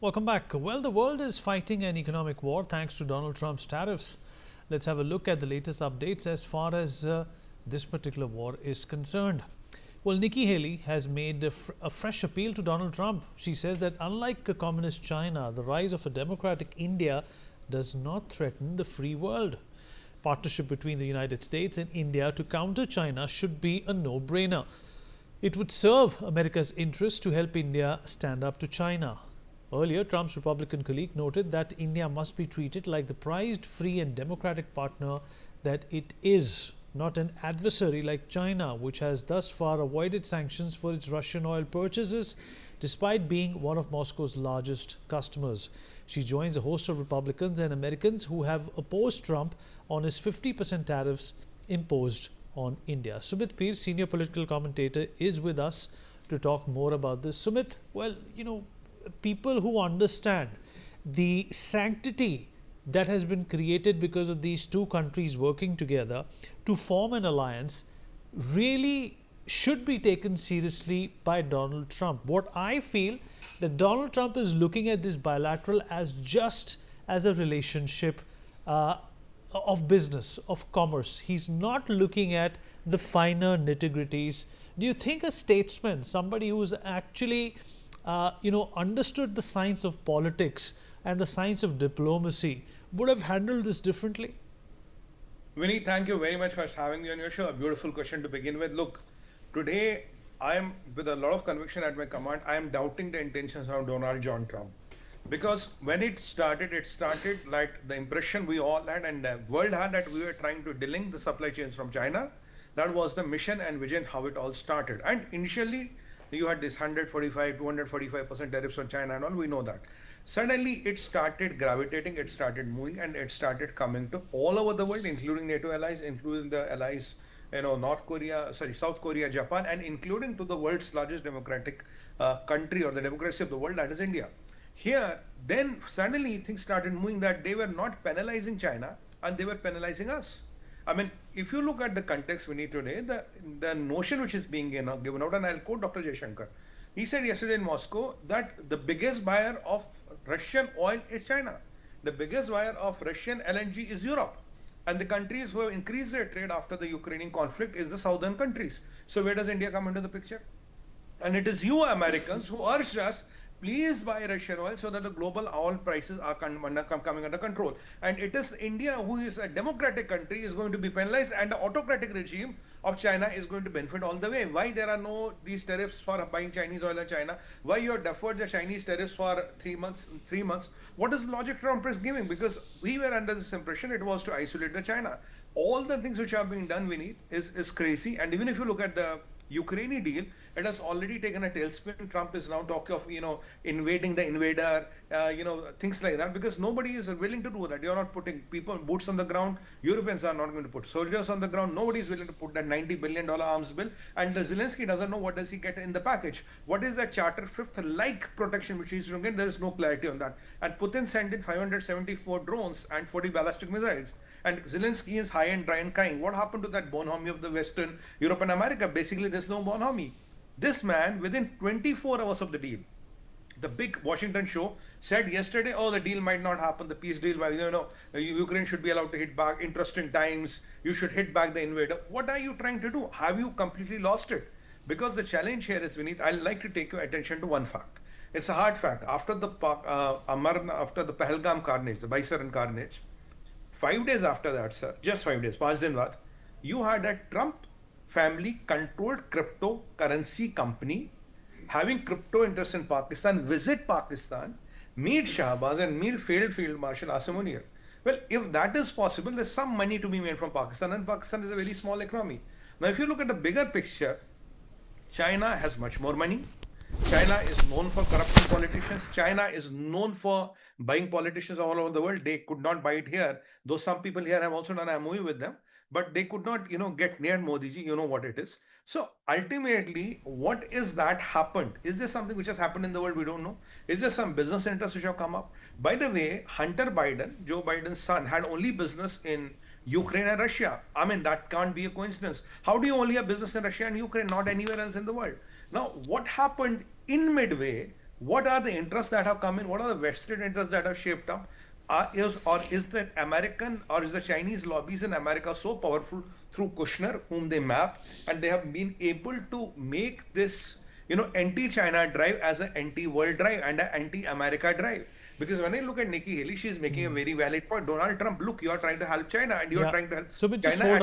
Welcome back. Well, the world is fighting an economic war thanks to Donald Trump's tariffs. Let's have a look at the latest updates as far as this particular war is concerned. Well, Nikki Haley has made a fresh appeal to Donald Trump. She says that unlike a communist China, the rise of a democratic India does not threaten the free world. Partnership between the United States and India to counter China should be a no-brainer. It would serve America's interest to help India stand up to China. Earlier, Trump's Republican colleague noted that India must be treated like the prized, free and democratic partner that it is, not an adversary like China, which has thus far avoided sanctions for its Russian oil purchases, despite being one of Moscow's largest customers. She joins a host of Republicans and Americans who have opposed Trump on his 50% tariffs imposed on India. Sumit Peer, senior political commentator, is with us to talk more about this. Sumit, well, people who understand the sanctity that has been created because of these two countries working together to form an alliance really should be taken seriously by Donald Trump. What I feel that Donald Trump is looking at this bilateral as just as a relationship of business, of commerce. He's not looking at the finer nitty-gritties. Do you think a statesman, somebody who's actually understood the science of politics and the science of diplomacy, would have handled this differently? Vinny, thank you very much for having me on your show. A beautiful question to begin with. Look, today I am, with a lot of conviction at my command, I am doubting the intentions of Donald John Trump. Because when it started like the impression we all had and the world had that we were trying to delink the supply chains from China. That was the mission and vision how it all started. And initially, you had this 145, 245% tariffs on China and all, we know that. Suddenly, it started gravitating, it started moving, and it started coming to all over the world, including NATO allies, including the allies, South Korea, Japan, and including to the world's largest democratic country or the democracy of the world, that is India. Here, then suddenly things started moving that they were not penalizing China and they were penalizing us. I mean, if you look at the context we need today, the notion which is being given out, and I'll quote Dr. Jaishankar. He said yesterday in Moscow that the biggest buyer of Russian oil is China. The biggest buyer of Russian LNG is Europe. And the countries who have increased their trade after the Ukrainian conflict is the southern countries. So where does India come into the picture? And it is you Americans who urged us, please buy Russian oil so that the global oil prices are coming under control. And it is India, who is a democratic country, is going to be penalized, and the autocratic regime of China is going to benefit all the way. Why there are no these tariffs for buying Chinese oil in China? Why you have deferred the Chinese tariffs for 3 months? What is the logic Trump is giving? Because we were under this impression it was to isolate the China. All the things which are being done, Vinny, is crazy. And even if you look at the Ukraine deal, it has already taken a tailspin. Trump is now talking of, invading the invader, things like that, because nobody is willing to do that. You're not putting people, boots on the ground. Europeans are not going to put soldiers on the ground. Nobody is willing to put that $90 billion arms bill. And the Zelensky doesn't know what does he get in the package. What is that Charter 5th like protection which he's going to get? There is no clarity on that. And Putin sent in 574 drones and 40 ballistic missiles. And Zelensky is high and dry and crying. What happened to that bonhomie of the Western Europe and America? Basically, there's no bonhomie. This man, within 24 hours of the deal, the big Washington show said yesterday, oh, the deal might not happen, the peace deal, Ukraine should be allowed to hit back, interesting times, you should hit back the invader. What are you trying to do? Have you completely lost it? Because the challenge here is, Vineet, I'd like to take your attention to one fact. It's a hard fact. After the Pahalgam carnage, the Baisaran carnage, 5 days after that, sir, just 5 days, 5 din baad, you had a Trump family controlled cryptocurrency company having crypto interests in Pakistan visit Pakistan, meet Shahbaz and meet failed Field Marshal Asim Munir. Well, if that is possible, there's some money to be made from Pakistan, and Pakistan is a very small economy. Now, if you look at the bigger picture, China has much more money. China is known for corrupting politicians. China is known for buying politicians all over the world. They could not buy it here, though some people here have also done a movie with them. But they could not, get near Modi ji. You know what it is. So ultimately, what is that happened? Is there something which has happened in the world we don't know? Is there some business interests which have come up? By the way, Hunter Biden, Joe Biden's son, had only business in Ukraine and Russia. I mean, that can't be a coincidence. How do you only have business in Russia and Ukraine, not anywhere else in the world? Now, what happened in midway What are the interests that have come in? What are the vested interests that have shaped up? Is the American or is the Chinese lobbies in America so powerful through Kushner, whom they map, and they have been able to make this, anti-China drive as an anti-world drive and an anti-America drive? Because when I look at Nikki Haley, she's making a very valid point. Donald Trump, look, you are trying to help China and you are Yeah. trying to help Sumit, just China. hold